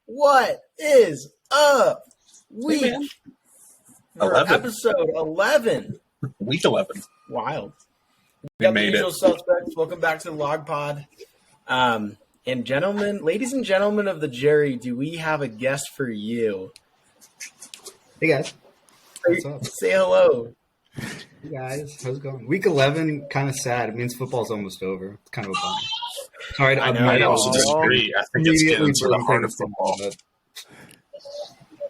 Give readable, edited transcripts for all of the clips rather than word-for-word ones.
What is up? Week 11. Episode 11. Week 11. Wild. We got the made usual it. suspects. Welcome back to the Log Pod. And ladies and gentlemen of the jury, do we have a guest for you? Hey guys, what's up? Say hello. Hey guys, how's it going? Week 11, kind of sad. It means football's almost over. It's kind of a bummer. Sorry, I know. I also disagree. I think it's getting to the heart of football.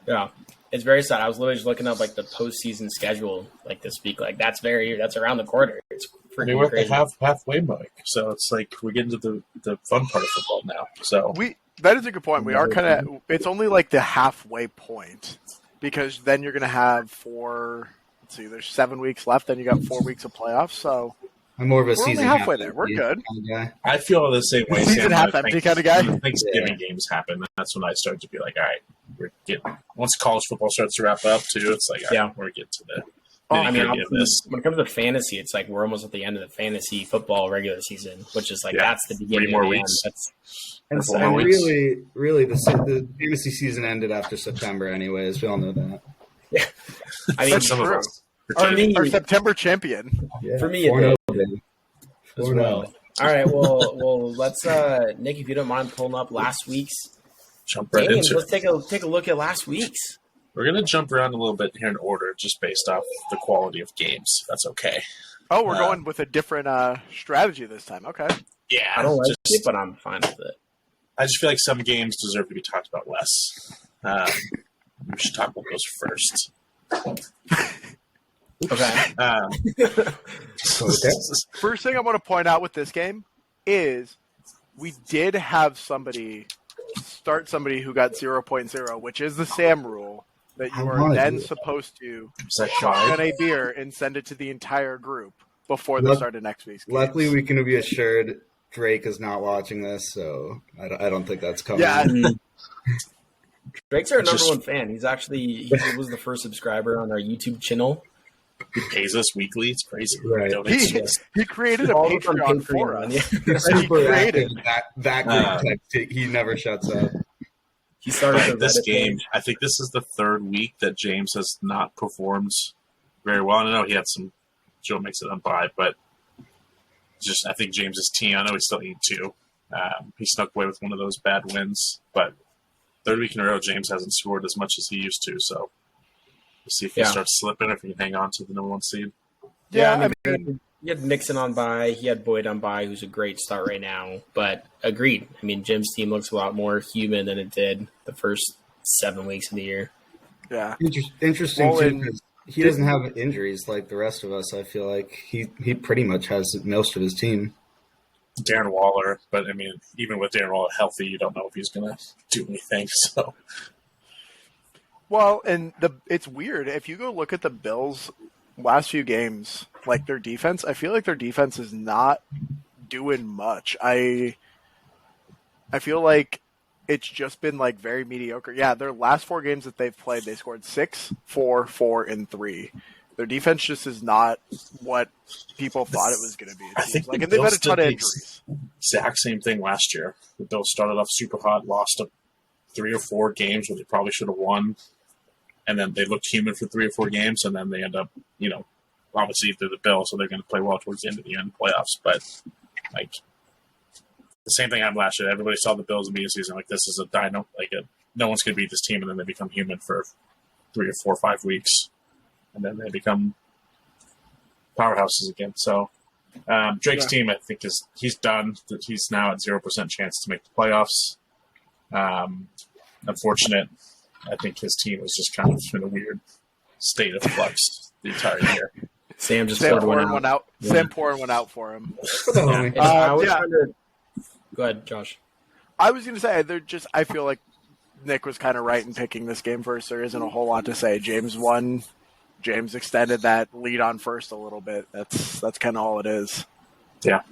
Yeah, it's very sad. I was literally just looking up like the postseason schedule like this week. Like that's around the corner. It's freaking We're at crazy. the halfway mark, so it's like we're getting to the fun part of football now. So that is a good point. We are kind of. It's only like the halfway point because then you're going to have there's 7 weeks left. Then you got 4 weeks of playoffs. So I'm more of a we're season only halfway there. We're good. Guy. I feel the same way. Season half empty kind of guy. Thanksgiving games happen. That's when I start to be like, all right, we're getting. Once college football starts to wrap up, too, it's like, all right, we're getting to the. I mean, of this. when it comes to fantasy, it's like we're almost at the end of the fantasy football regular season, which is like that's the beginning. 3 more of the weeks. End. And, Four and weeks. really, the fantasy season ended after September, anyways. We all know that. Yeah, I mean, That's some of true. us. Our September champion. Yeah. For me, it 4-0, did. baby. as 4-0. well. All right, well, let's Nick, if you don't mind pulling up last week's Jump right games, into let's it. take a look at last week's. We're going to jump around a little bit here in order, just based off the quality of games. That's okay. Oh, we're going with a different strategy this time. Okay. Yeah, I don't like just- it, but I'm fine with it. I just feel like some games deserve to be talked about less. We should talk about those first. Okay. First thing I want to point out with this game is we did have somebody who got 0.0, which is the Sam rule that you are then supposed to Is that shotgun Clyde? a beer and send it to the entire group before the start of next week's game. Luckily, we can be assured Drake is not watching this, so I don't think that's coming. Yeah. Drake's our number one fan. He was the first subscriber on our YouTube channel. He pays us weekly. It's crazy. Right. Donates to us. He created a All of us on Patreon for us. yeah. He's He super created. active. That group text, he never shuts up. He started But the this Reddit game, page. I think this is the third week that James has not performed very well. I know he had some. Joe makes it on by, but just I think James's team. I know he's still 8-2. He snuck away with one of those bad wins, but third week in a row, James hasn't scored as much as he used to. So we'll see if he starts slipping, or if he can hang on to the number 1 seed. Yeah, I mean, he had Nixon on bye. He had Boyd on bye, who's a great start right now. But agreed. I mean, Jim's team looks a lot more human than it did the first 7 weeks of the year. Yeah. Interesting, Well, too, because he doesn't have injuries like the rest of us. I feel like he pretty much has most of his team. Darren Waller, but I mean, even with Darren Waller healthy, you don't know if he's going to do anything. So Well, and it's weird. If you go look at the Bills' last few games, like their defense, I feel like their defense is not doing much. I feel like it's just been like very mediocre. Yeah, their last 4 games that they've played, they scored 6, 4, 4, and 3. Their defense just is not what people thought it was going to be. I think and the they've had Bills a ton of did the injuries. exact same thing last year. The Bills started off super hot, lost 3 or 4 games where they probably should have won, and then they looked human for 3 or 4 games, and then they end up, obviously they're the Bills, so they're going to play well towards the end of the playoffs. But like the same thing happened last year. Everybody saw the Bills in the season like this is a dino, no one's going to beat this team, and then they become human for 3 or 4 or 5 weeks, and then they become powerhouses again. So Drake's team, I think, he's done. He's now at 0% chance to make the playoffs. Unfortunate. I think his team was just kind of in a weird state of flux the entire year. Sam just Sam poured pouring one one out. out. Sam pouring one out for him. Yeah. And I was yeah. trying to Go ahead, Josh. I was going to say I feel like Nick was kind of right in picking this game first. There isn't a whole lot to say. James won. James extended that lead on first a little bit. That's kind of all it is. Yeah.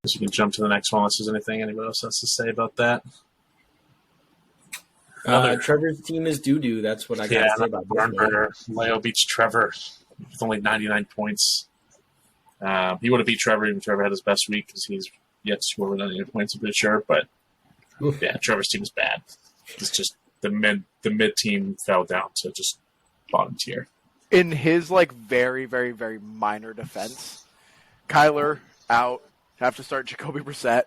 So you can jump to the next one unless there's anything anyone else has to say about that. Trevor's team is doo-doo. That's what I got to say about barn this. burner. Leo beats Trevor with only 99 points. He would have beat Trevor even Trevor had his best week because he's yet to score with 99 points, I'm pretty sure. But yeah, Trevor's team is bad. It's just the mid team fell down to just bottom tier. In his very, very, very minor defense, Kyler out. Have to start Jacoby Brissett.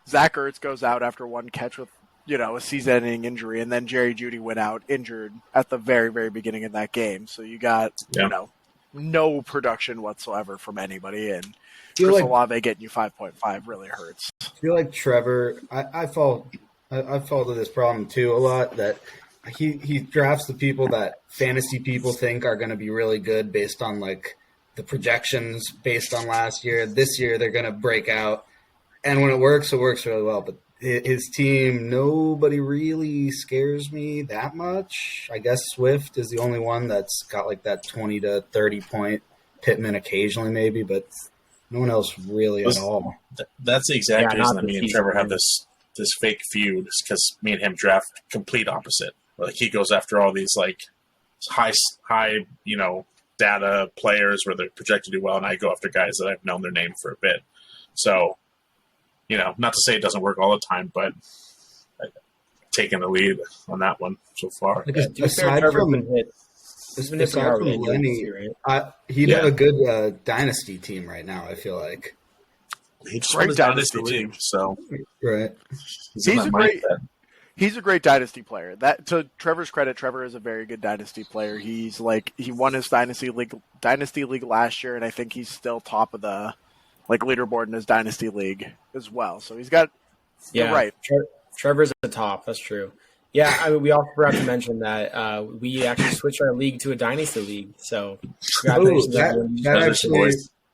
Zach Ertz goes out after one catch with a season-ending injury, and then Jerry Jeudy went out injured at the very, very beginning of that game. So you got no production whatsoever from anybody, and Chris Olave getting you 5.5 really hurts. I feel like Trevor. I fall to this problem too a lot, that he drafts the people that fantasy people think are going to be really good based on the projections based on last year. This year they're going to break out, and when it works really well. But his team, nobody really scares me that much. I guess Swift is the only one that's got that 20 to 30 point. Pittman occasionally maybe, but no one else really at all. That's the exact reason that me and Trevor have this fake feud, because me and him draft complete opposite. He goes after all these high data players where they're projected to do well, and I go after guys that I've known their name for a bit. So, not to say it doesn't work all the time, but I've taken the lead on that one so far. Aside from Lenny, he'd have a good dynasty team right now, I feel like. He just won his dynasty team, so right. He's a great dynasty player. That, to Trevor's credit, Trevor is a very good dynasty player. He's he won his dynasty league last year, and I think he's still top of the leaderboard in his dynasty league as well. So he's got right. Trevor's at the top. That's true. Yeah, we also forgot to mention that we actually switched our league to a dynasty league. So that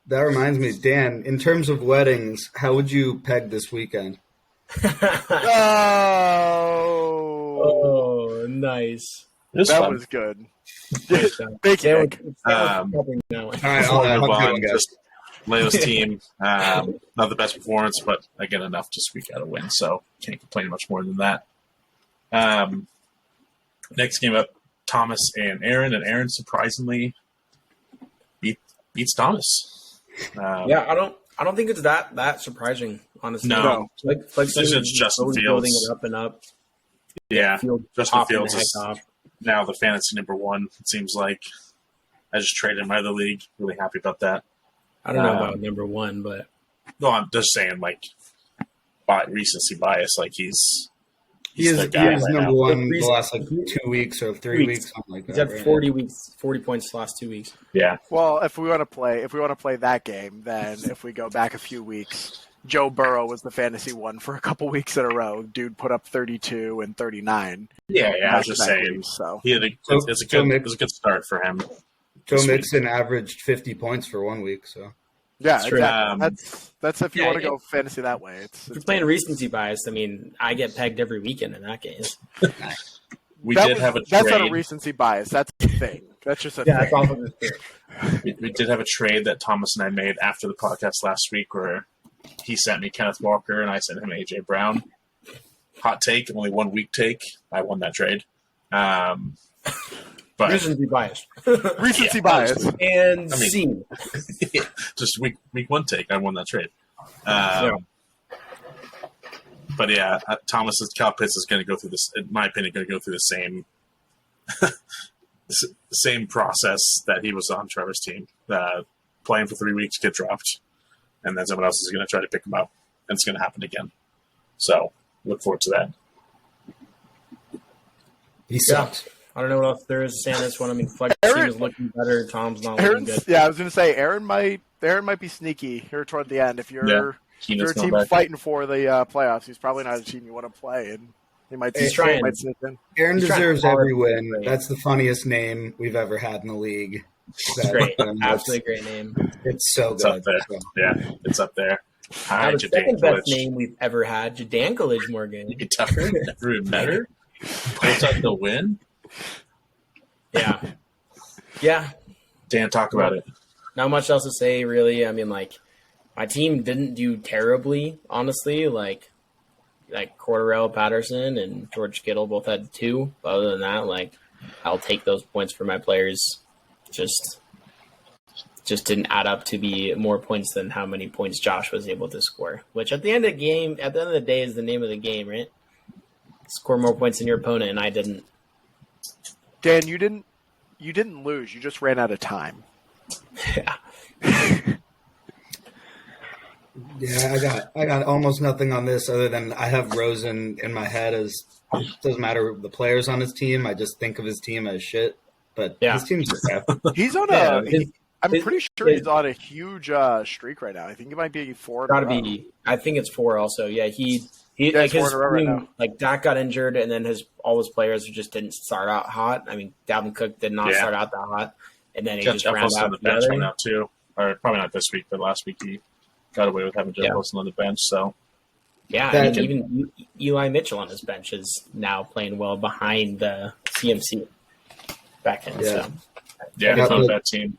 reminds me, Dan. In terms of weddings, how would you peg this weekend? Oh, nice. That was good. Thank you. All right, I'll move on. Just Leo's team, not the best performance, but again, enough to squeak out a win. So can't complain much more than that. Next game up, Thomas and Aaron surprisingly beats Thomas. I don't think it's that surprising, honestly. No. Especially it's Justin Fields building it up and up. Yeah, Justin Fields is now the fantasy number one, it seems like. I just traded in my other league. Really happy about that. I don't know about number one, but... No, I'm just saying, by recency bias, he's the guy right number now. One the last 2 weeks or 3 weeks, something like that. He's had 40 points the last 2 weeks. Yeah. Well, if we want to play that game, then if we go back a few weeks, Joe Burrow was the fantasy one for a couple weeks in a row. Dude put up 32 and 39. Yeah, I was just saying. Weeks, so he had it was a good start for him. Joe Mixon averaged 50 points for 1 week, so. Yeah, exactly. That's if you want to go fantasy that way. If you're playing recency bias, I get pegged every weekend in that case. Have a trade. That's not a recency bias. That's a thing. That's just a thing. That's also the thing. We did have a trade that Thomas and I made after the podcast last week where he sent me Kenneth Walker and I sent him A.J. Brown. Hot take, only 1 week take. I won that trade. But recency bias. Recency bias. And scene. Just week one take. I won that trade. But yeah, Thomas's Kyle Pitts is going to go through this, in my opinion, going to go through the same process that he was on Trevor's team. Playing for 3 weeks, get dropped, and then someone else is going to try to pick him up, and it's going to happen again. So look forward to that. He sucks. I don't know what else there is to say on this one. Flex team is looking better. Tom's not looking good. Yeah, I was going to say Aaron might be sneaky here toward the end. If you're a team fighting for the playoffs, he's probably not a team you want to play, and he might sneak in. Aaron deserves every win. That's the funniest name we've ever had in the league. It's great. Absolutely great name. It's so it's good. Up there. Yeah, it's up there. Now Hi, the second best Jadankovic. name we've ever had, Jadankovic Morgan. Tucker, never been better. Pulls out the win. Yeah. Yeah. Dan, talk about it. Not much else to say, really. I mean, like, my team didn't do terribly, honestly. Like Cordarrelle Patterson and George Kittle both had 2. But other than that, like, I'll take those points for my players. Just didn't add up to be more points than how many points Josh was able to score. Which at the end of the day, is the name of the game, right? Score more points than your opponent, and I didn't. Dan, you didn't lose. You just ran out of time. Yeah. Yeah, I got almost nothing on this other than I have Rosen in my head as it doesn't matter the players on his team. I just think of his team as shit. But Yeah. his team's crap. He's on Yeah, I'm pretty sure he's on a huge streak right now. I think it might be 4. Gotta be. I think it's 4 also. Yeah, he Yeah, like it's 4 his in a row right team, now. like Dak got injured, and then all his players just didn't start out hot. I mean, Dalvin Cook did not Yeah. start out that hot, and then he Got just Jeff ran Wilson on out the the bench other. right now too, or probably not this week, but last week he got away with having Jeff Yeah. Wilson on the bench. So Yeah, I mean, even Eli Mitchell on his bench is now playing well behind the CMC back end. Yeah. So yeah, Yeah, it's not a but- bad team.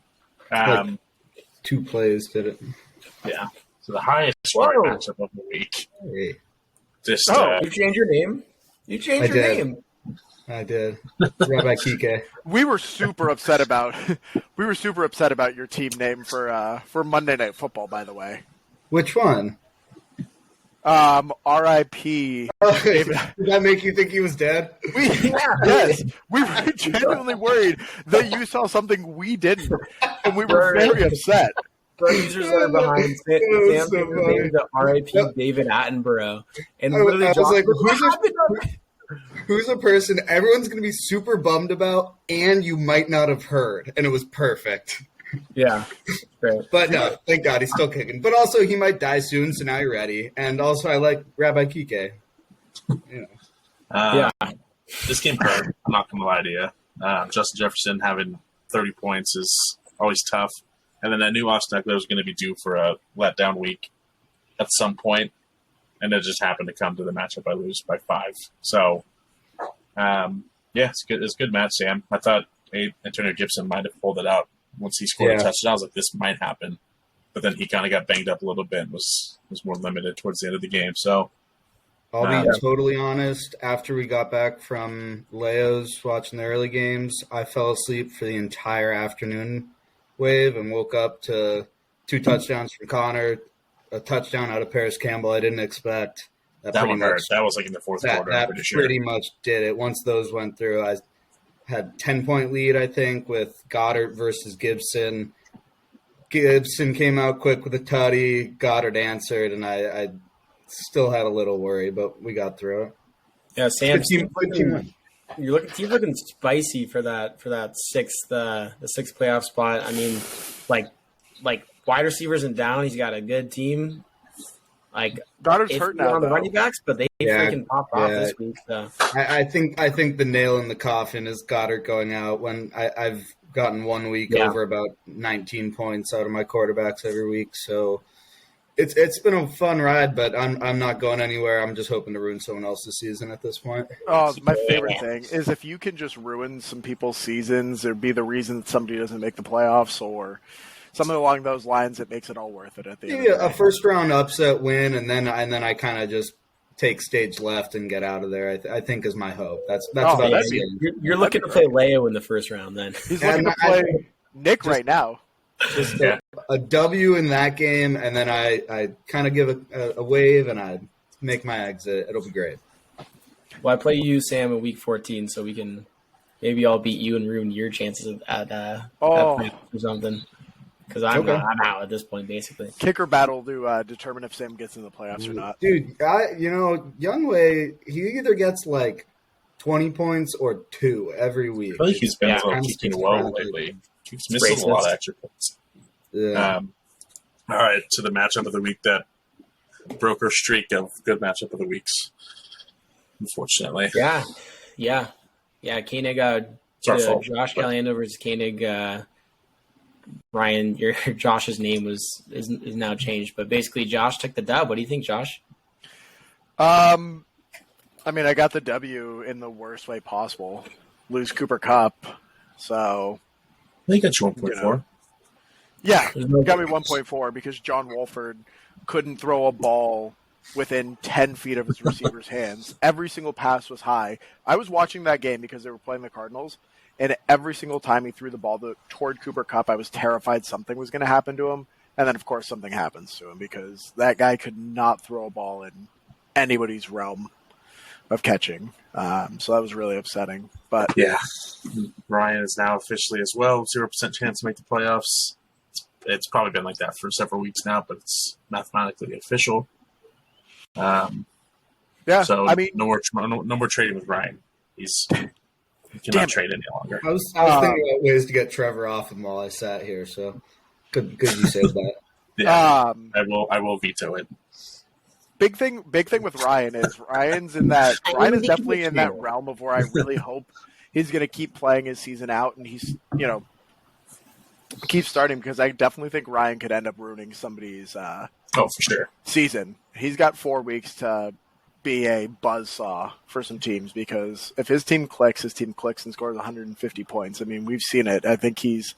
2 plays did it. Yeah, so the highest scoring Whoa. matchup of the week. Hey, Just you changed your name. You changed I your did. name. I did. Rabbi Kike. We were super upset about your team name for Monday Night Football. By the way, Which one? R.I.P. Did that make you think he was dead? Yes, we were genuinely worried that you saw something we didn't, and we were very upset. The users that are behind Sam was so named funny. the RIP David Attenborough, and I literally was Josh like, what who's a person everyone's going to be super bummed about and you might not have heard? And it was perfect. Yeah, great. But no, thank God he's still kicking. But also he might die soon, so now you're ready. And also I like Rabbi Kike. You know. This game hurt. I'm not gonna lie to you. Justin Jefferson having 30 points is always tough, and then I knew Austin Eckler was going to be due for a letdown week at some point, and it just happened to come to the matchup. I lose by 5. So, yeah, it's good. It's a good match, Sam. I thought Antonio Gibson might have pulled it out once he scored a touchdown. I was like, this might happen, but then he kind of got banged up a little bit and was more limited towards the end of the game. So, I'll be totally honest. After we got back from Leo's watching the early games, I fell asleep for the entire afternoon wave and woke up to 2 touchdowns from Connor, a touchdown out of Paris Campbell I didn't expect. that pretty one hurt. That was like in the fourth quarter. I'm That pretty sure. pretty much did it. Once those went through, I had 10-point lead, I think, with Goddard versus Gibson. Gibson came out quick with a tutty. Goddard answered, and I still had a little worry, but we got through it. Yeah, Sam, Good team. team's looking spicy for that sixth the sixth playoff spot. I mean, like wide receivers and down, he's got a good team. Like Goddard's hurt now. on the though. running backs, but they freaking popped off this week. So. I think the nail in the coffin is Goddard going out. When I've gotten 1 week over about 19 points out of my quarterbacks every week, so it's been a fun ride. But I'm not going anywhere. I'm just hoping to ruin someone else's season at this point. Oh, my favorite thing is if you can just ruin some people's seasons or be the reason that somebody doesn't make the playoffs or something along those lines, it makes it all worth it at the end. Yeah, of the a day. first round upset win, and then I kind of just take stage left and get out of there. I think is my hope. That's about that'd it. You're looking to play Leo in the first round, then. He's looking to play Nick right now. Just a W in that game, and then I kind of give a wave and I make my exit. It'll be great. Well, I play you, Sam, in week 14, so we can maybe I'll beat you and ruin your chances at playoffs or something. Because I'm out at this point, basically. Kicker battle to determine if Sam gets in the playoffs or not. Dude, Youngway, he either gets like 20 points or 2 every week. I feel like he's been a I'm little kicking sticking low around. lately. He's missing a lot of extra points. Yeah. All right, to the matchup of the week that broke our streak of good matchup of the weeks, unfortunately. Yeah. Koenig, It's our fault. Josh Caliendo versus Koenig Ryan, your Josh's name is now changed, but basically Josh took the dub. What do you think, Josh? I mean, I got the W in the worst way possible. Lose Cooper Cup, so They got you 1.4. You know. Yeah, got me 1.4 because John Wolford couldn't throw a ball within 10 feet of his receiver's hands. Every single pass was high. I was watching that game because they were playing the Cardinals, and every single time he threw the ball toward Cooper Kupp, I was terrified something was going to happen to him. And then, of course, something happens to him because that guy could not throw a ball in anybody's realm of catching. So that was really upsetting. But Yeah. Ryan is now officially as well 0% chance to make the playoffs. It's probably been like that for several weeks now, but it's mathematically official. yeah, So I mean, no more trading with Ryan. He Damn cannot it. trade any longer. I was thinking about ways to get Trevor off him while I sat here, so good you said that. Yeah, I will veto it. big thing with Ryan is Ryan is definitely in that realm of where I really hope he's going to keep playing his season out and he's, keep starting because I definitely think Ryan could end up ruining somebody's Oh, for sure. season. He's got 4 weeks to be a buzzsaw for some teams because if his team clicks and scores 150 points. I mean, we've seen it. I think he's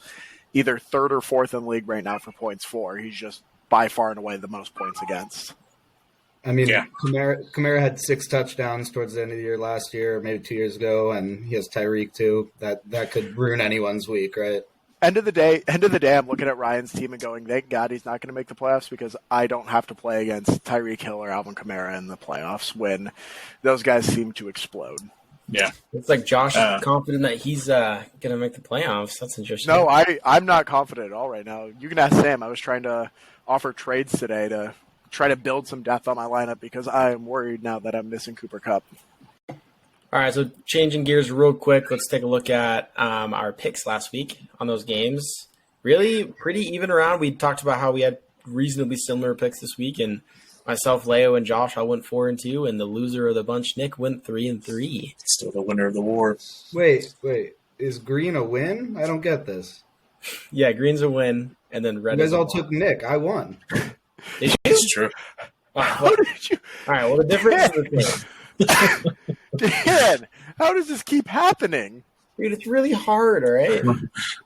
either third or fourth in the league right now for points for. He's just by far and away the most points against. I mean, Yeah. Kamara had 6 touchdowns towards the end of the year last year, maybe 2 years ago, and he has Tyreek too. That could ruin anyone's week, right? End of the day, I'm looking at Ryan's team and going, thank God he's not going to make the playoffs because I don't have to play against Tyreek Hill or Alvin Kamara in the playoffs when those guys seem to explode. Yeah. It's like Josh is confident that he's going to make the playoffs. That's interesting. No, I'm not confident at all right now. You can ask Sam. I was trying to offer trades today to try to build some depth on my lineup because I am worried now that I'm missing Cooper Kupp. All right, so changing gears real quick, let's take a look at our picks last week on those games. Really pretty even around. We talked about how we had reasonably similar picks this week, and myself, Leo, and Josh, I went 4-2, and the loser of the bunch, Nick, went 3-3. Still the winner of the war. Wait. Is green a win? I don't get this. Yeah, green's a win, and then red You is guys a all loss. took Nick. I won. Did you? It's true. All right, How well, did you, all right, well, the difference is the same. Dan? How does this keep happening? Dude, it's really hard, all right?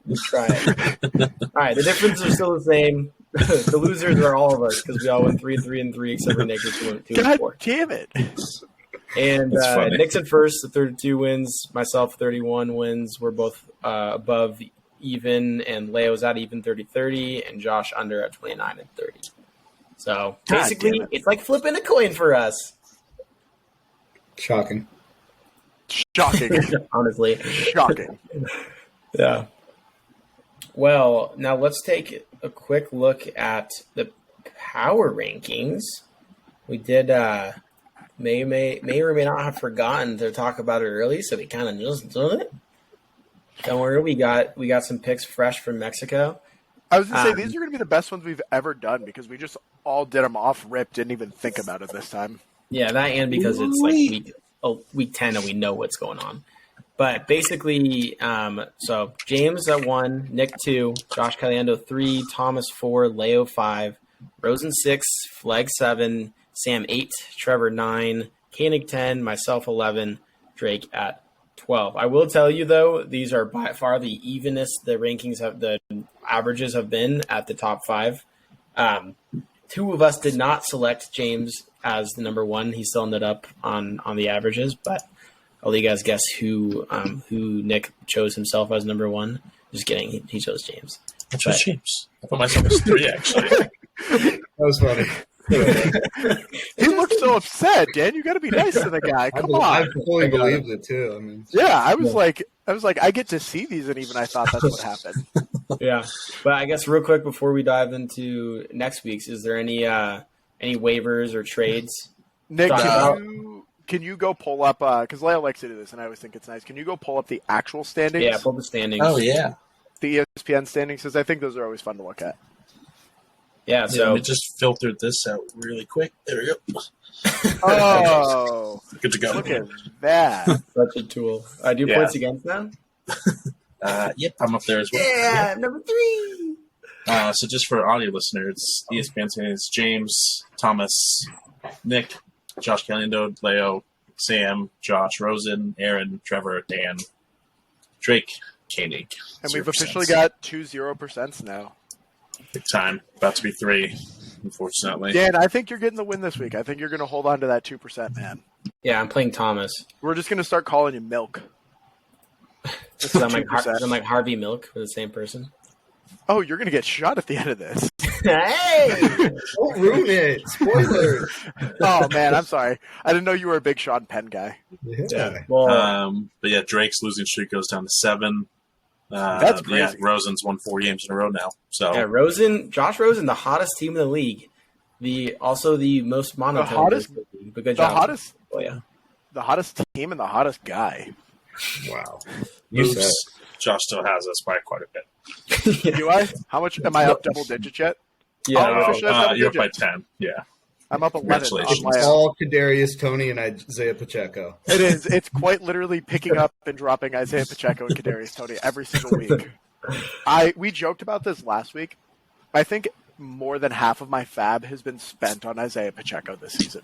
Let's try it. All right, the differences are still the same. The losers are all of us because we all went 3-3 except for Nick, which went 2-4. God damn it! And That's funny. Nick's at first, the 32 wins. Myself, 31 wins. We're both above even, and Leo's at even 30-30, and Josh under at 29-30. So God basically, damn it. it's like flipping a coin for us, Shocking. Shocking, honestly. shocking. Yeah. Well, now let's take a quick look at the power rankings. We did may or may not have forgotten to talk about it early, so we kind of just did it. Don't worry, we got some picks fresh from Mexico. I was going to say these are going to be the best ones we've ever done because we just all did them off rip, didn't even think about it this time. Yeah, that and because it's like week 10 and we know what's going on. But basically, so James at 1, Nick 2, Josh Caliendo 3, Thomas 4, Leo 5, Rosen 6, Flag 7, Sam 8, Trevor 9, Koenig 10, myself 11, Drake at 12. I will tell you though, these are by far the evenest the averages have been at the top 5. 2 of us did not select James as the number 1. He still ended up on the averages, but I'll let you guys guess who Nick chose himself as number 1. Just kidding, he chose James. I chose James. I put myself as 3, actually. That was funny. He looked so upset, Dan. You got to be nice to the guy. Come I on. fully believed it too. I mean, Yeah, I was like, I get to see these, and even I thought that's what happened. Yeah, but I guess real quick before we dive into next week's, is there any waivers or trades? Nick, Talk about- can you go pull up? Because Leo likes to do this, and I always think it's nice. Can you go pull up the actual standings? Yeah, pull the standings. Oh, yeah. The ESPN standings, because I think those are always fun to look at. Yeah, so It just filtered this out really quick. There we go. Oh, Good to go. look at that! such a tool. Do Yeah. points against them? Yep, I'm up there as well. Yeah, number 3. So just for audio listeners, ESPN's name is James, Thomas, Nick, Josh Caliendo, Leo, Sam, Josh, Rosen, Aaron, Trevor, Dan, Drake, Koenig. And we've 0%. officially got 2 0% now. Big time. About to be 3, unfortunately. Dan, I think you're getting the win this week. I think you're going to hold on to that 2%, man. Yeah, I'm playing Thomas. We're just going to start calling you Milk. So I'm like, 2%. I'm like Harvey Milk for the same person. Oh, you're going to get shot at the end of this. Hey! Don't ruin it. Spoilers. Oh, man, I'm sorry. I didn't know you were a big Sean Penn guy. Yeah. Well, But yeah, Drake's losing streak goes down to 7. That's Yeah, crazy. Rosen's won 4 games in a row now. So yeah, Josh Rosen, the hottest team in the league. Also the most monotone. The hottest- in the league. But good The job. hottest, Oh, yeah. the hottest team and the hottest guy. Wow. Oops. Josh still has us by quite a bit. Do I? How much am I up double digits yet? Yeah, Oh, officially has double You're up by digits. 10. Yeah. I'm up 11 Congratulations. on my All Kadarius Tony and Isaiah Pacheco. It is. It's quite literally picking up and dropping Isaiah Pacheco and Kadarius Toney every single week. We joked about this last week. I think more than half of my fab has been spent on Isaiah Pacheco this season.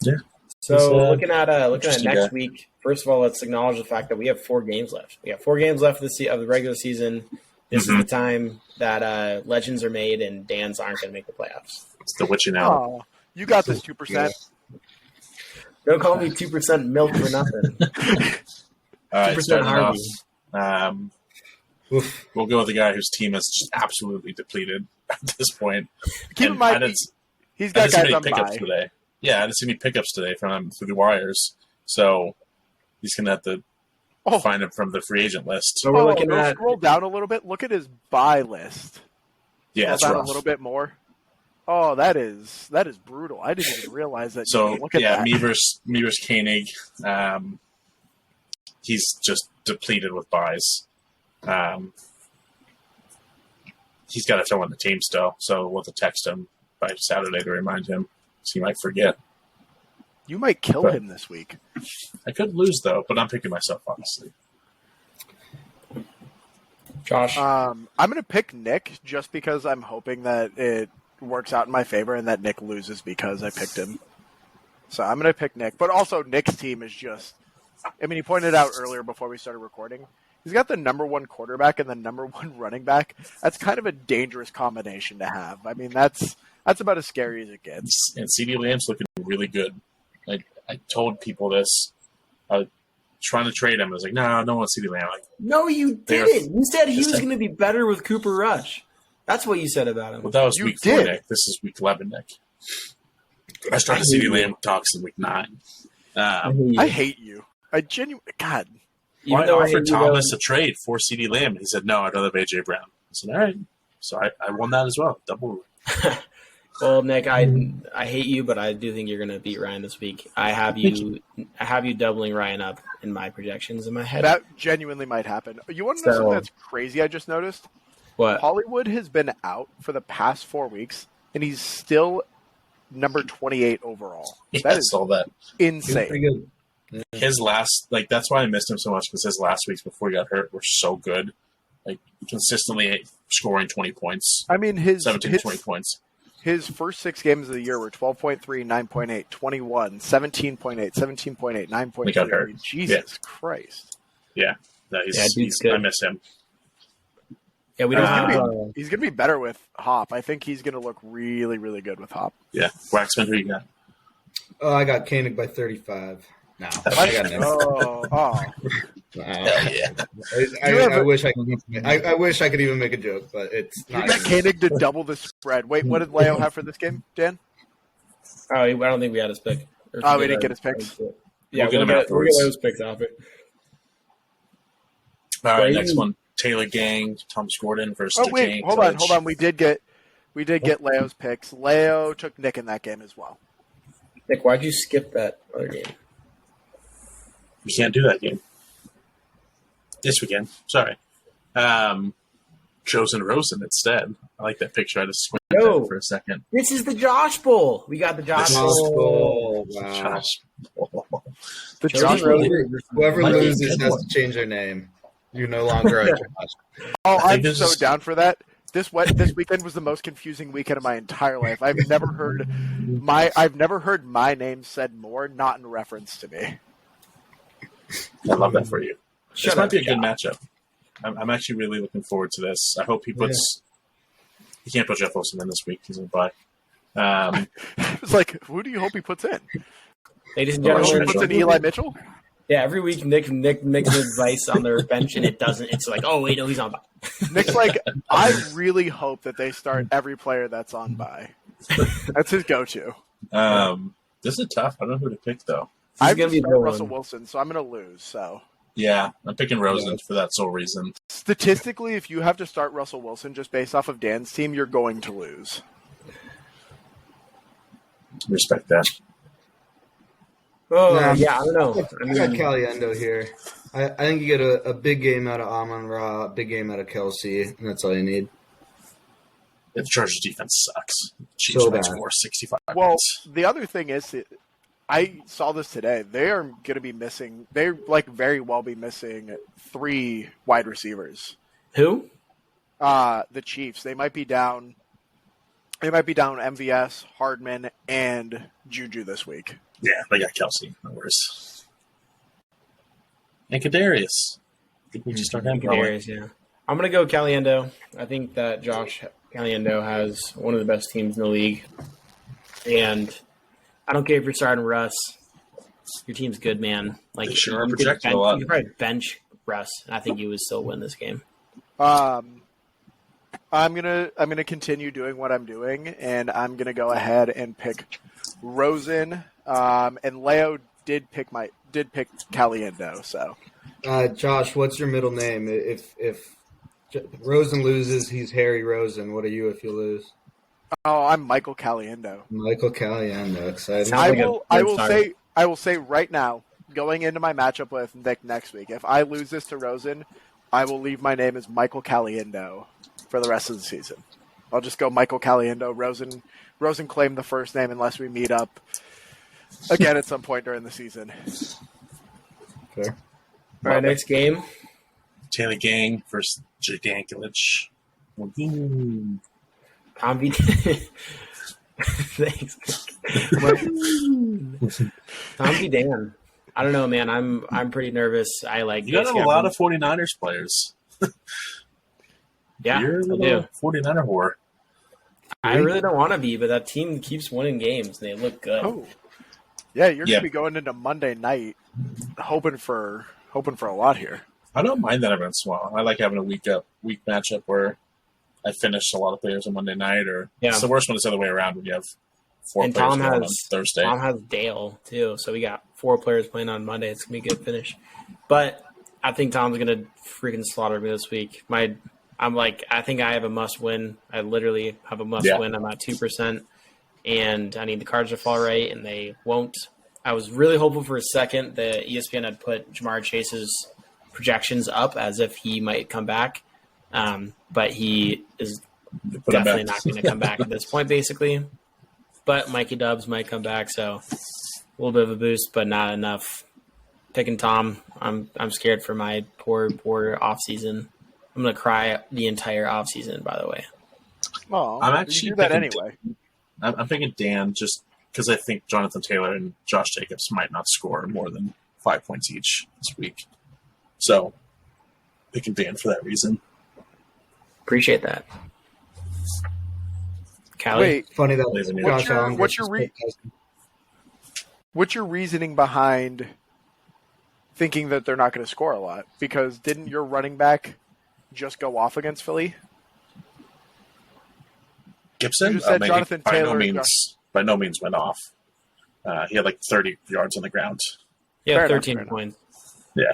Yeah. So He's, looking at interesting next guy. week, first of all, let's acknowledge the fact that we have 4 games left. We have 4 games left of the regular season. This is the time that legends are made and Dan's aren't going to make the playoffs. It's the witching out. Oh, you got this 2%. Don't call me 2% milk for nothing. All right, 2% starting off. Harvey. Oof. We'll go with the guy whose team is just absolutely depleted at this point. Keep And in mind, I didn't, he's I got didn't see guys any on pickups bye. today. Yeah, I didn't see any pickups today from him through the wires. So he's going to have to Oh. find him from the free agent list. So we're looking go at scroll down a little bit. Look at his buy list. Yeah, it's Scroll down rough. a little bit more. Oh, that is brutal. I didn't even realize that. So, Look at yeah, that. Mevers Koenig, he's just depleted with buys. He's got to fill in the team still, so we'll have to text him by Saturday to remind him, so he might forget. You might kill But- him this week. I could lose, though, but I'm picking myself, honestly. Josh. I'm going to pick Nick just because I'm hoping that it works out in my favor and that Nick loses because I picked him. So I'm going to pick Nick. But also, Nick's team is just. I mean, he pointed out earlier before we started recording. He's got the number 1 quarterback and the number 1 running back. That's kind of a dangerous combination to have. I mean, that's about as scary as it gets. And CD Lamb's looking really good. I told people this. I was trying to trade him. I was like, no, I don't want CD Lamb. Like, No, you They're- didn't. You said he Yes, was I- going to be better with Cooper Rush. That's what you said about him. well, that was You week 4, did. Nick. This is week 11, Nick. I started CD Lamb talks in week 9. I hate you. I genuinely. God. Well, I though I offered hate you, Thomas a trade for CD Lamb, and he said, no, I'd rather have A.J. Brown. I said, all right. So I won that as well. Double. Well, Nick, I hate you, but I do think you're going to beat Ryan this week. I have you doubling Ryan up in my projections in my head. That genuinely might happen. You want to know So- something that's crazy I just noticed? What? Hollywood has been out for the past 4 weeks, and he's still number 28 overall. Yeah, That I is saw that. He was pretty insane. good. His last, that's why I missed him so much, because his last weeks before he got hurt were so good. Like, consistently scoring 20 points, I mean, 17 to 20 points. his first 6 games of the year were 12.3, 9.8, 21, 17.8, 17.8, 9.3. He got hurt. I mean, Jesus Christ. No, dude's good. I miss him. Yeah, we don't Uh, have. He's going to be better with Hop. I think he's going to look really, really good with Hop. Yeah. Waxman, who you got? Oh, I got Koenig by 35. No, I got Nick. Oh. Yeah. I wish I could. I wish I could even make a joke, but it's You not. got Koenig to double the spread. Wait, what did Leo have for this game, Dan? Oh, I don't think we had his pick. Or Oh, we didn't get his picks? Yeah, We'll get him we'll afterwards. get those picks off it. All right, Brady. next one. Taylor Gang, Thomas Gordon versus Oh the wait, Gang. hold on. We did get Leo's picks. Leo took Nick in that game as well. Nick, why'd you skip that other game? We can't do that game. This weekend. Sorry. Chosen Rosen instead. I like that picture. I just squinted at Yo. it for a second. This is the Josh Bowl. We got the Josh This is Bowl. Oh, wow. Josh. The Josh Josh Rosen. Rosen. Whoever Might be a loses good has one. to change their name. You're no longer a Josh. Oh, I think I'm this so is- down for that. This weekend was the most confusing weekend of my entire life. I've never heard my name said more, not in reference to me. I love that for you. Shut This might up, be a good Cal. matchup. I'm actually really looking forward to this. I hope he puts. He can't put Jeff Wilson in this week. He's going to buy. It's like, who do you hope he puts in? Ladies and Oh, He gentlemen, puts in Eli Mitchell? yeah, every week Nick makes advice on their bench, and it doesn't. It's like, oh wait, no, he's on bye. Nick's like, I really hope that they start every player that's on bye. That's his go-to. This is tough. I don't know who to pick, though. He's I'm gonna going be to the start one. Russell Wilson, so I'm going to lose. So Yeah, I'm picking Rosen for that sole reason. statistically, if you have to start Russell Wilson just based off of Dan's team, you're going to lose. Respect that. Oh Nah, yeah, I don't know. I got Caliendo here. I think you get a big game out of Amon Ra, a big game out of Kelsey, and that's all you need. The Chargers defense sucks. Chiefs So might bad. score 65 Well, points. the other thing is, I saw this today. They are going to be missing. They're like very well be missing 3 wide receivers. Who? The Chiefs. They might be down. They might be down MVS, Hardman, and Juju this week. Yeah, they got Kelsey. No worries. And Kadarius. I think we just start him probably. Kadarius, yeah. I'm gonna go Caliendo. I think that Josh Caliendo has one of the best teams in the league, and I don't care if you're starting Russ. Your team's good, man. Like They sure are you could projected a lot. You could probably bench Russ, and I think you would still win this game. I'm gonna continue doing what I'm doing, and I'm gonna go ahead and pick Rosen. And Leo did pick Caliendo. So Josh, what's your middle name? If Rosen loses, he's Harry Rosen. What are you if you lose? I'm Michael Caliendo. Michael Caliendo. Exciting. Sounds like a I good will start. I will say right now, going into my matchup with Nick next week, if I lose this to Rosen, I will leave my name as Michael Caliendo for the rest of the season. I'll just go Michael Caliendo. Rosen claimed the first name unless we meet up again at some point during the season. Fair. All right, next game. Taylor Gang versus Jadankiewicz. Tom B. Thanks. Tom B. Dan. I don't know, man. I'm pretty nervous. I like. You got a lot of 49ers players. Yeah, You're a I little do. 49er whore. I really don't want to be, but that team keeps winning games and they look good. Oh, yeah, you're Yeah. gonna be going into Monday night hoping for a lot here. I don't mind that every once in a while. I like having a week matchup where I finish a lot of players on Monday night, or Yeah. it's the worst when it's the other way around when you have 4 And players Tom going on has Thursday. Tom has Dale too, so we got 4 players playing on Monday. It's gonna be a good finish, but I think Tom's gonna freaking slaughter me this week. I think I have a must win. I literally have a must win. I'm at 2%, and I need the cards to fall right, and they won't. I was really hopeful for a second that ESPN had put Jamar Chase's projections up as if he might come back, but he is Put him definitely back. not going to come back at this point, basically. But Mikey Dubs might come back, so a little bit of a boost, but not enough. Picking Tom, I'm scared for my poor off season. I'm gonna cry the entire off season. By the way, Oh, I'm actually you do that thinking- anyway. I'm thinking Dan just because I think Jonathan Taylor and Josh Jacobs might not score more than 5 points each this week. So picking Dan for that reason. appreciate that. Callie, Wait, Funny that What's Josh your- Allen what's versus your Kirk Cousins. what's your reasoning behind thinking that they're not going to score a lot? Because didn't your running back just go off against Philly? Gibson You just said maybe Jonathan by Taylor no and means went off. He had like 30 yards on the ground. yeah, fair enough, 13 fair enough. points. Yeah.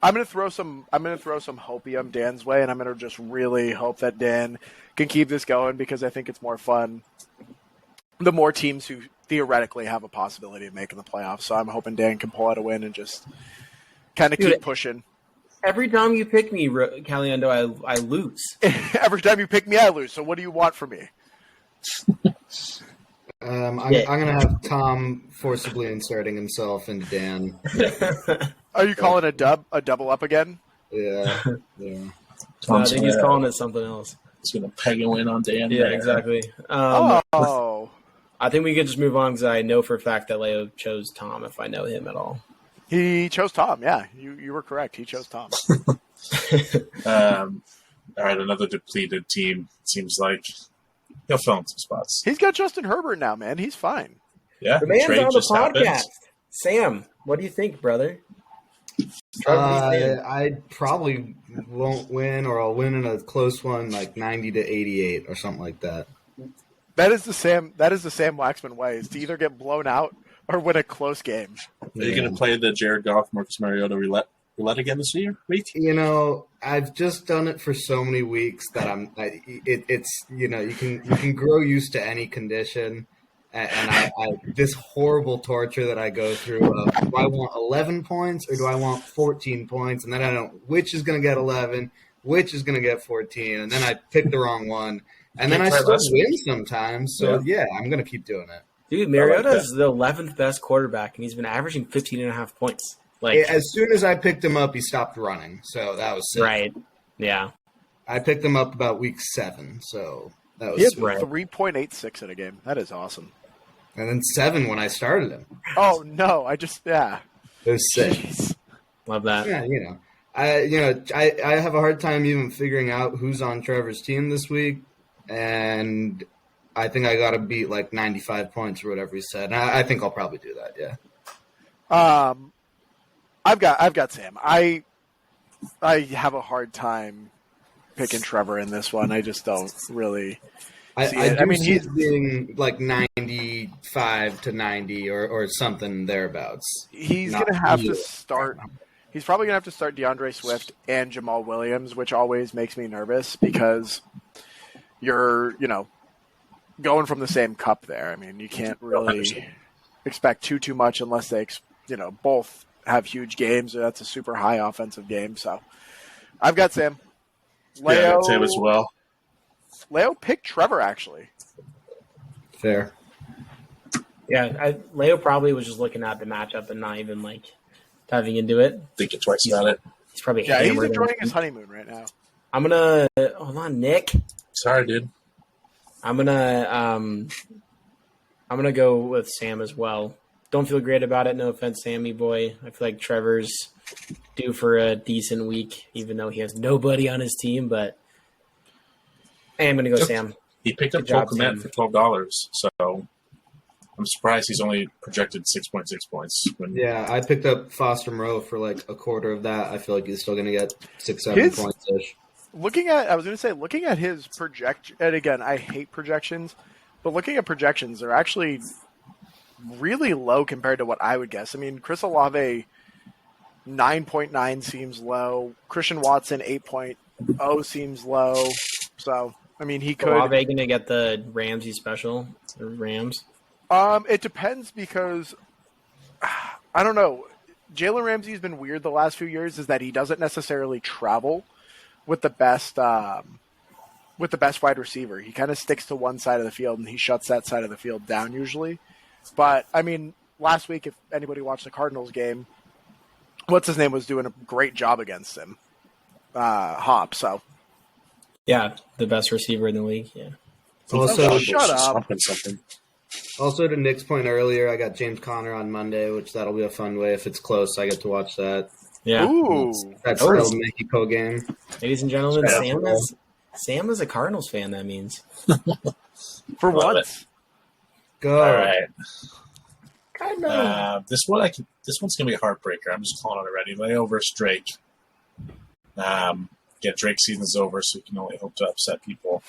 I'm gonna throw some hopium Dan's way, and I'm gonna just really hope that Dan can keep this going because I think it's more fun. The more teams who theoretically have a possibility of making the playoffs, so I'm hoping Dan can pull out a win and just kind of keep Dude, pushing. Every time you pick me, Caliendo, I lose. Every time you pick me, I lose. So what do you want from me? I'm Yeah. going to have Tom forcibly inserting himself into Dan. Are you calling a double up again? Yeah. Yeah. I think he's calling it something else. He's gonna peg a win on Dan. Yeah, there. exactly. Oh, I think we could just move on because I know for a fact that Leo chose Tom. If I know him at all. he chose Tom. Yeah, you were correct. He chose Tom. All right, another depleted team. Seems like he'll fill in some spots. He's got Justin Herbert now, man. He's fine. Yeah, The man's trade on the just happened. podcast. Sam, what do you think, brother? Trevor, Sam. I probably won't win, or I'll win in a close one, like 90-88 or something like that. That is the Sam Waxman way: is to either get blown out or win a close game. Are you going to play the Jared Goff, Marcus Mariota roulette again this week? You know, I've just done it for so many weeks that it's you know, you can grow used to any condition, and I this horrible torture that I go through of, do I want 11 points or do I want 14 points, and then I don't which is going to get 11, which is going to get 14, and then I pick the wrong one, and then I still win sometimes. So yeah, I'm going to keep doing it. Dude, Mariota is the 11th best quarterback, and he's been averaging 15.5 points. Like, as soon as I picked him up, he stopped running, so that was sick. Right. Yeah. I picked him up about week 7, so that He was had sick. 3.86 in a game. That is awesome. And then 7 when I started him. Oh no, it was sick. Jeez. Love that. Yeah, I have a hard time even figuring out who's on Trevor's team this week, and I think I got to beat like 95 points or whatever he said. And I think I'll probably do that. Yeah. I've got Sam. I have a hard time picking Trevor in this one. I just don't really. I mean, he's being like 95 to 90 or something thereabouts. He's going to have to start. He's probably going to have to start DeAndre Swift and Jamal Williams, which always makes me nervous because you're, going from the same cup there. I mean, you can't really expect too much unless they, both have huge games, or that's a super high offensive game. So I've got Sam. Yeah, I got Sam as well. Leo picked Trevor, actually. Fair. Yeah, Leo probably was just looking at the matchup and not even diving into it. Thinking twice about it. He's probably he's hammered enjoying his honeymoon right now. I'm gonna hold on, Nick. Sorry, dude. I'm gonna go with Sam as well. Don't feel great about it. No offense, Sammy boy. I feel like Trevor's due for a decent week, even though he has nobody on his team. But I'm gonna go Sam. He picked up Cole Kmet for $12, so I'm surprised he's only projected 6.6 points. Yeah, I picked up Foster Moreau for like a quarter of that. I feel like he's still going to get 6-7 points ish. Looking at his projection, and again, I hate projections, but looking at projections, they're actually really low compared to what I would guess. I mean, Chris Olave 9.9 seems low. Christian Watson 8.0 seems low. So, I mean, he could. Olave going to get the Ramsey special or Rams? It depends because I don't know. Jalen Ramsey has been weird the last few years. Is that he doesn't necessarily travel with the best wide receiver. He kind of sticks to one side of the field and he shuts that side of the field down usually. But I mean, last week, if anybody watched the Cardinals game, what's his name was doing a great job against him, Hop. So yeah, the best receiver in the league. Yeah. Also, shut up. Also, to Nick's point earlier, I got James Conner on Monday, which that'll be a fun way. If it's close, I get to watch that. Yeah. Ooh. That's still Mexico game. Ladies and gentlemen, Sam is a Cardinals fan. That means For once. Go. All right. Cardinals. This one's gonna be a heartbreaker. I'm just calling it already. Leo versus Drake. Drake's season's over, so you can only hope to upset people.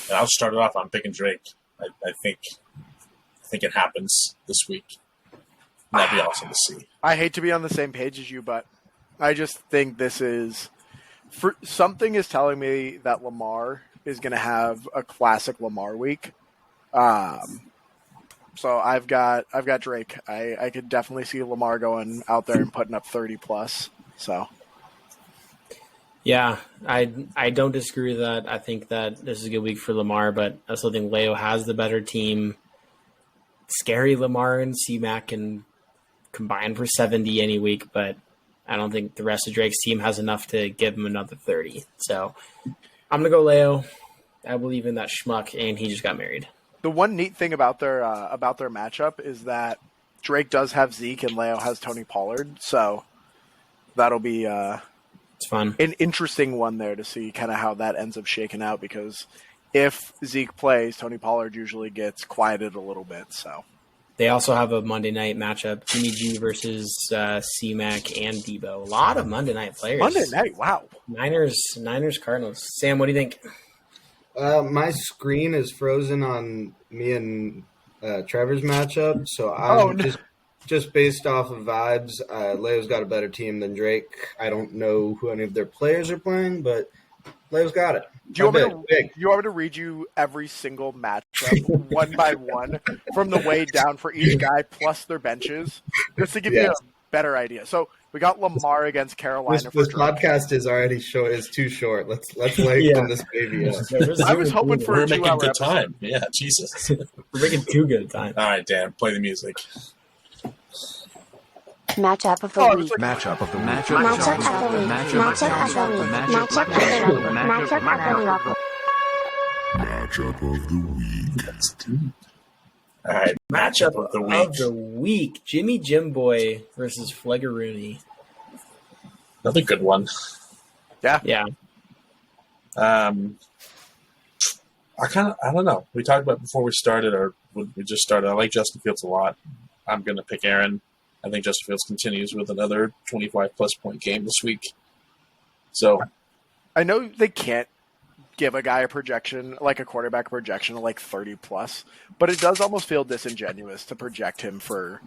And I'll start it off. I'm picking Drake. I think it happens this week. That'd be awesome to see. I hate to be on the same page as you, but I just think this is something is telling me that Lamar is going to have a classic Lamar week. So I've got Drake. I could definitely see Lamar going out there and putting up 30 plus. So. Yeah, I don't disagree with that. I think that this is a good week for Lamar, but I still think Leo has the better team. Scary Lamar and C-Mac can combine for 70 any week, but I don't think the rest of Drake's team has enough to give him another 30. So I'm gonna go Leo. I believe in that schmuck, and he just got married. The one neat thing about their matchup is that Drake does have Zeke and Leo has Tony Pollard, so that'll be It's fun. an interesting one there to see kind of how that ends up shaking out, because if Zeke plays, Tony Pollard usually gets quieted a little bit. So They also have a Monday night matchup: Jimmy G versus C-Mac and Debo. A lot of Monday night players. Monday night, wow. Niners, Cardinals. Sam, what do you think? My screen is frozen on me and Trevor's matchup, so I'm just based off of vibes. Leo's got a better team than Drake. I don't know who any of their players are playing, but Leo's got it. Do you want me to read you every single matchup one by one from the way down for each guy plus their benches, just to give you a better idea? So we got Lamar against Carolina. This podcast is too short. Let's lengthen this baby up. I was hoping for We're a making 2-hour good episode. time. Yeah, Jesus. We're making too good time. All right, Dan, play the music. Matchup of the Oh, it was week. like- Matchup of the week. Matchup of the week. Matchup of the week. Matchup of the week. Matchup of the week. Matchup of the week. All right, Matchup of the of the week. week: Jimmy Jimboy versus Fleggeruni. Another good one. Yeah, I don't know. We talked about it before we started, or when we just started. I like Justin Fields a lot. I'm going to pick Aaron. I think Justin Fields continues with another 25-plus point game this week. So, I know they can't give a guy a projection, like a quarterback projection of like 30+, but it does almost feel disingenuous to project him for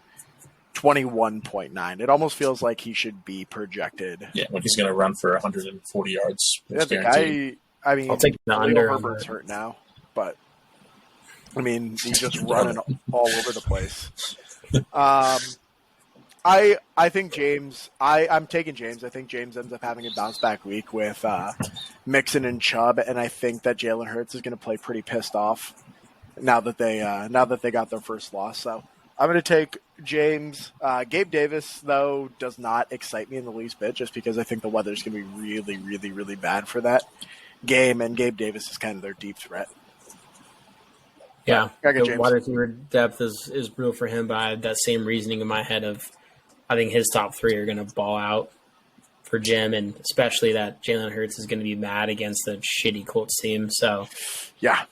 21.9. It almost feels like he should be projected. yeah, when he's going to run for 140 yards, Yeah, it's the guaranteed. guy, I mean, I'll take the Khalil under. Herbert's hurt now, but I mean, he's just running all over the place. I think James. I'm taking James. I think James ends up having a bounce back week with Mixon and Chubb, and I think that Jalen Hurts is going to play pretty pissed off now that they got their first loss. So I'm going to take James. Gabe Davis, though, does not excite me in the least bit, just because I think the weather's going to be really, really, really bad for that game, and Gabe Davis is kind of their deep threat. yeah. I got The James. wide receiver depth is real for him, but I have that same reasoning in my head of I think his top three are going to ball out for Jim, and especially that Jalen Hurts is going to be mad against the shitty Colts team. So Yeah.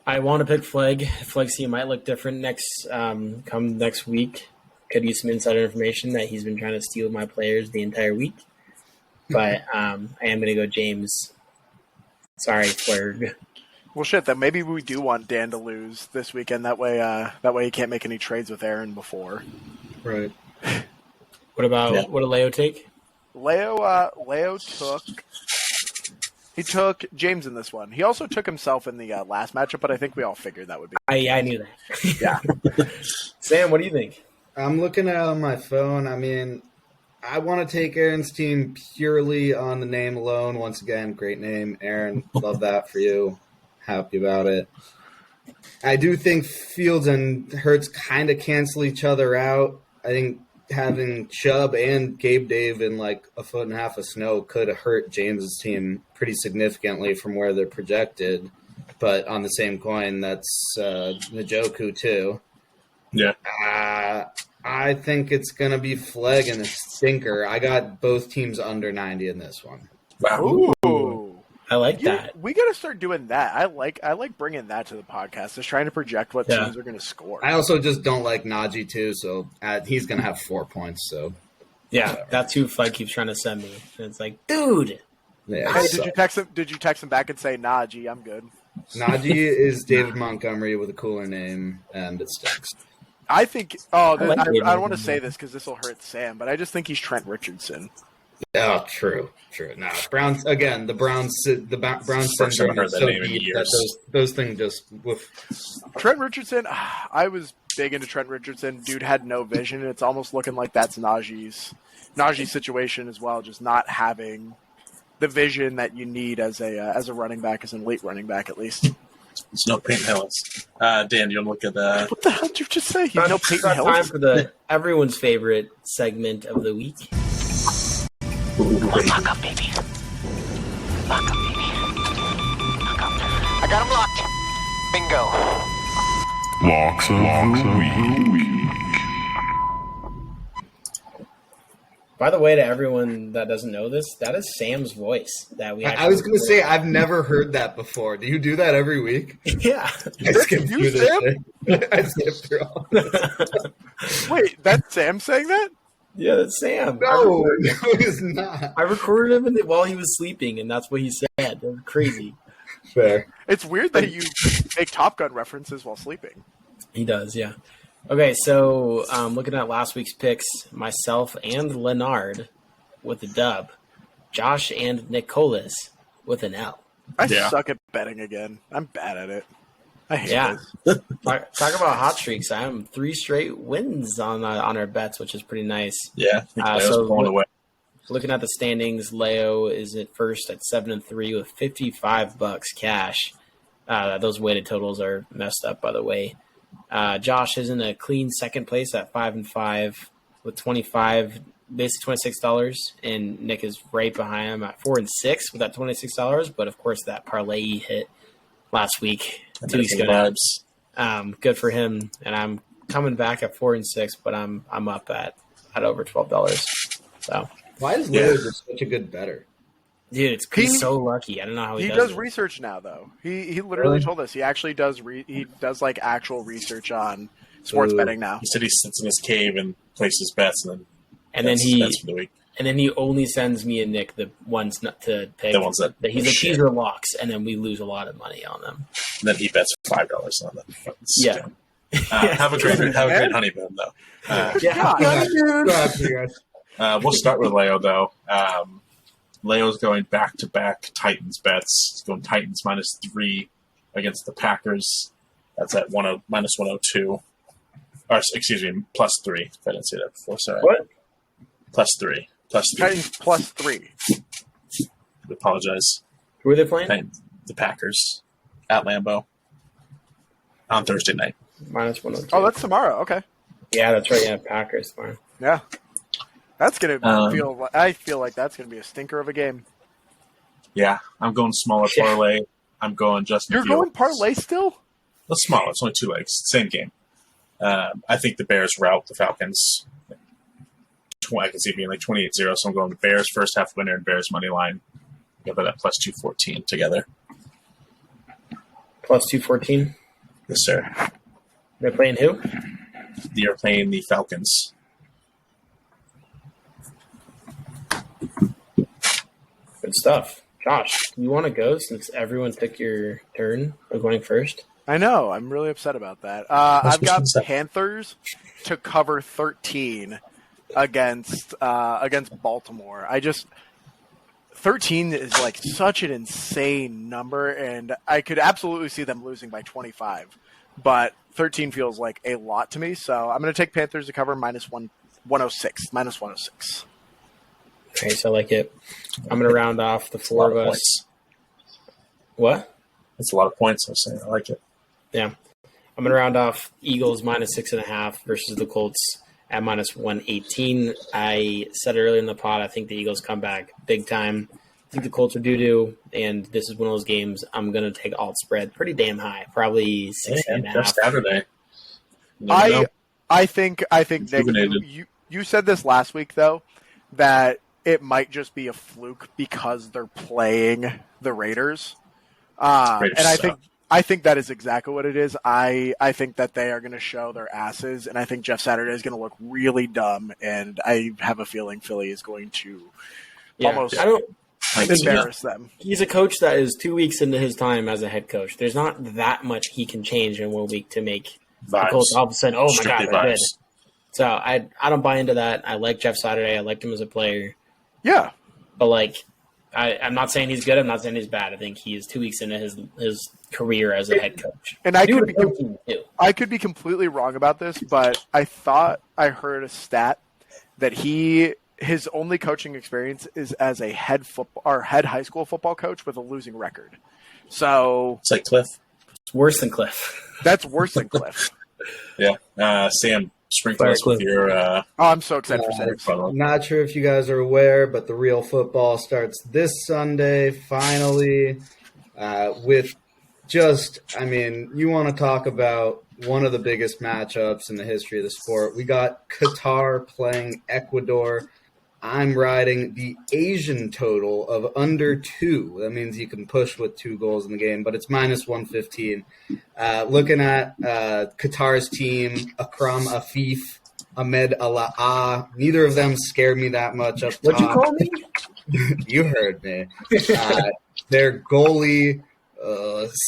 I want to pick Fleg. Fleg's team might look different come next week. Could use some insider information that he's been trying to steal my players the entire week. But I am going to go James. Sorry, Flerg. Well, shit. Then maybe we do want Dan to lose this weekend. That way he can't make any trades with Aaron before. Right. What about what did Leo take? Leo took James in this one. He also took himself in the last matchup, but I think we all figured that would be. I knew that. Yeah. Sam, what do you think? I'm looking at it on my phone. I mean, I want to take Aaron's team purely on the name alone. Once again, great name, Aaron. Love that for you. Happy about it. I do think Fields and Hurts kind of cancel each other out. I think having Chubb and Gabe Dave in like a foot and a half of snow could hurt James's team pretty significantly from where they're projected. But on the same coin, that's Njoku too. Yeah. I think it's going to be Fleg and a stinker. I got both teams under 90 in this one. Wow. Ooh. I like that. We got to start doing that. I like bringing that to the podcast. Just trying to project what teams are going to score. I also just don't like Najee too, so he's going to have 4 points. So Yeah, that's who Fleg keeps trying to send me. And it's like, dude. yeah. Hey, So, did you text him back and say, "Nah, G, I'm good"? Najee is David Montgomery with a cooler name, and it stinks. I think. Oh, I like I David don't want to Montgomery. say this because this will hurt Sam, but I just think he's Trent Richardson. Oh, true. No, Browns again. The Browns First time syndrome I heard is that so name in deep years. that those things just. Woof. Trent Richardson, I was big into Trent Richardson. Dude had no vision. It's almost looking like that's Najee's situation as well, just not having the vision that you need as a running back, as an elite running back at least. It's no Peyton Hillis. Dan, do you want to look at What the hell did you just say? You know Peyton It's time Hillis? for the everyone's favorite segment of the week. Lock up, baby. Lock up, baby. Got him locked. Bingo. Locks of the week. By the way, to everyone that doesn't know this, that is Sam's voice that we. I was going to say I've never heard that before. Do you do that every week? Yeah. I skipped you, through this Sam? shit. I skipped through all this. Wait, that's Sam saying that? Yeah, that's Sam. No, it's not. I recorded him while he was sleeping, and that's what he said. That was crazy. Fair. It's weird that you make Top Gun references while sleeping. He does, yeah. Okay, so looking at last week's picks, myself and Leonard with a dub, Josh and Nicholas with an L. I Yeah. suck at betting again. I'm bad at it. I hate Yeah. this. Talk about hot streaks. I am 3 straight wins on our bets, which is pretty nice. Yeah, I think Leo's so pulling away. Looking at the standings, Leo is at first at 7-3 with $55 cash. Those weighted totals are messed up, by the way. Josh is in a clean second place at 5-5 with basically $26, and Nick is right behind him at 4-6 with that $26. But of course, that parlay he hit last week, 2 weeks ago. Good for him, and I'm coming back at 4-6, but I'm up at over $12. So. Why is Leo just such a good bettor? Dude, he's so lucky. I don't know how he does it. research now, though. He literally told us he actually does. He does like actual research on sports betting now. He said he sits in his cave and places bets, and And bets for the week. then he only sends me and Nick the ones not to pick. The ones that he's like, these are locks, and then we lose a lot of money on them. And then he bets $5 on them. Yeah. Have a great honeymoon, though. We'll start with Leo, though. Leo's going back-to-back Titans bets. He's going Titans -3 against the Packers. That's at -102. Or, excuse me, +3. If I didn't say that before, sorry. What? +3. Titans +3. I apologize. Who are they playing? Titans, the Packers at Lambeau on Thursday night. -102. Oh, that's tomorrow. Okay. Yeah, that's right. Yeah, Packers tomorrow. Yeah. That's gonna feel. I feel like that's gonna be a stinker of a game. Yeah, I'm going smaller parlay. I'm going Justin You're Fields. going parlay still? Well, smaller. It's only 2 legs. Same game. I think the Bears rout the Falcons. I can see it being like 28-0, so I'm going the Bears first half winner and Bears money line. Give it at +214 together. +214. Yes, sir. They're playing who? You're playing the Falcons. Good stuff. Josh, you want to go since everyone took your turn of going first? I know. I'm really upset about that. I've got Panthers to cover 13 against Baltimore. 13 is like such an insane number, and I could absolutely see them losing by 25. But 13 feels like a lot to me, so I'm going to take Panthers to cover -106. Okay, so I like it. I'm going to round off the four of us. Points. What? That's a lot of points. I'm saying I like it. Yeah. I'm going to round off Eagles -6.5 versus the Colts at -118. I said earlier in the pod, I think the Eagles come back big time. I think the Colts are doo-doo, and this is one of those games I'm going to take alt spread pretty damn high, probably 6.5. Just Saturday. I think Nick, you said this last week though, that it might just be a fluke because they're playing the Raiders. And I think that is exactly what it is. I think that they are going to show their asses, and I think Jeff Saturday is going to look really dumb, and I have a feeling Philly is going to almost embarrass them. He's a coach that is 2 weeks into his time as a head coach. There's not that much he can change in 1 week to make the Colts all of a sudden, oh my God, they're good. So I don't buy into that. I like Jeff Saturday. I liked him as a player. Yeah. But like, I'm not saying he's good. I'm not saying he's bad. I think he is 2 weeks into his career as a head coach. And I could be completely wrong about this, but I thought I heard a stat that his only coaching experience is as a head high school football coach with a losing record. So it's like Cliff. It's worse than Cliff. That's worse than Cliff. Yeah. Sam, sprinkle us with your I'm so excited for Saturday. Not sure if you guys are aware, but the real football starts this Sunday, finally, with you want to talk about one of the biggest matchups in the history of the sport. We got Qatar playing Ecuador. I'm riding the Asian total of under 2. That means you can push with 2 goals in the game, but it's minus 115. Looking at Qatar's team, Akram Afif, Ahmed Allah, neither of them scared me that much up top. What'd you call me? You heard me. Their goalie,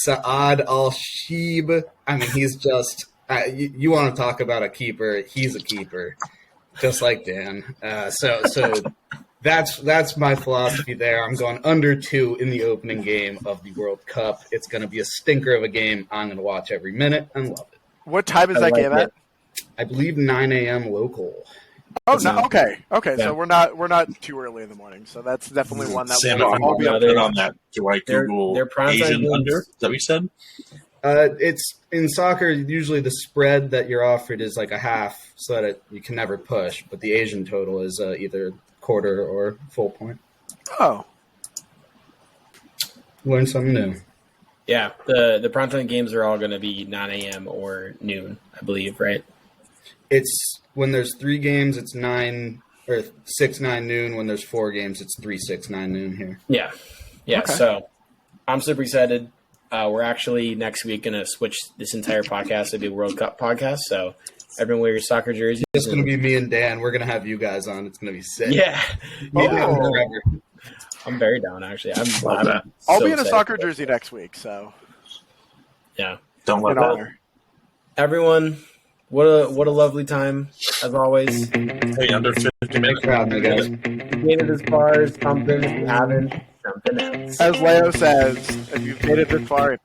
Saad Al-Sheeb, I mean, he's just you want to talk about a keeper, he's a keeper. Just like Dan. So that's my philosophy there. I'm going under 2 in the opening game of the World Cup. It's going to be a stinker of a game. I'm going to watch every minute and love it. What time is that game at? I believe 9 a.m. local. Oh, no, okay. Yeah. So we're not too early in the morning. So that's definitely one that Sam, we'll if I'm all be going up to to. put on that, do I Google They're prime time Asian games. under? Is that what you said? It's in soccer. Usually, the spread that you're offered is like a half, so that you can never push. But the Asian total is either quarter or full point. Oh, Learn something new. Yeah, the primetime games are all going to be 9 a.m. or noon, I believe, right? It's when there's 3 games, it's 9 or 6, 9 noon. When there's 4 games, it's 3, 6, 9 noon here. Yeah. Okay. So I'm super excited. We're actually next week going to switch this entire podcast to be a World Cup podcast. So everyone wear your soccer jerseys. It's going to be me and Dan. We're going to have you guys on. It's going to be sick. Yeah. Me and Dan Oh. forever. I'm very down, actually. I'm that. I'll so be in a excited. soccer jersey next week. So Yeah. Don't let an that. honor. Everyone, what a lovely time, as always. Hey, under 50 minutes. Proud, my guys. Made it as far as something. If you haven't, something else. As Leo says, if you've made it this far,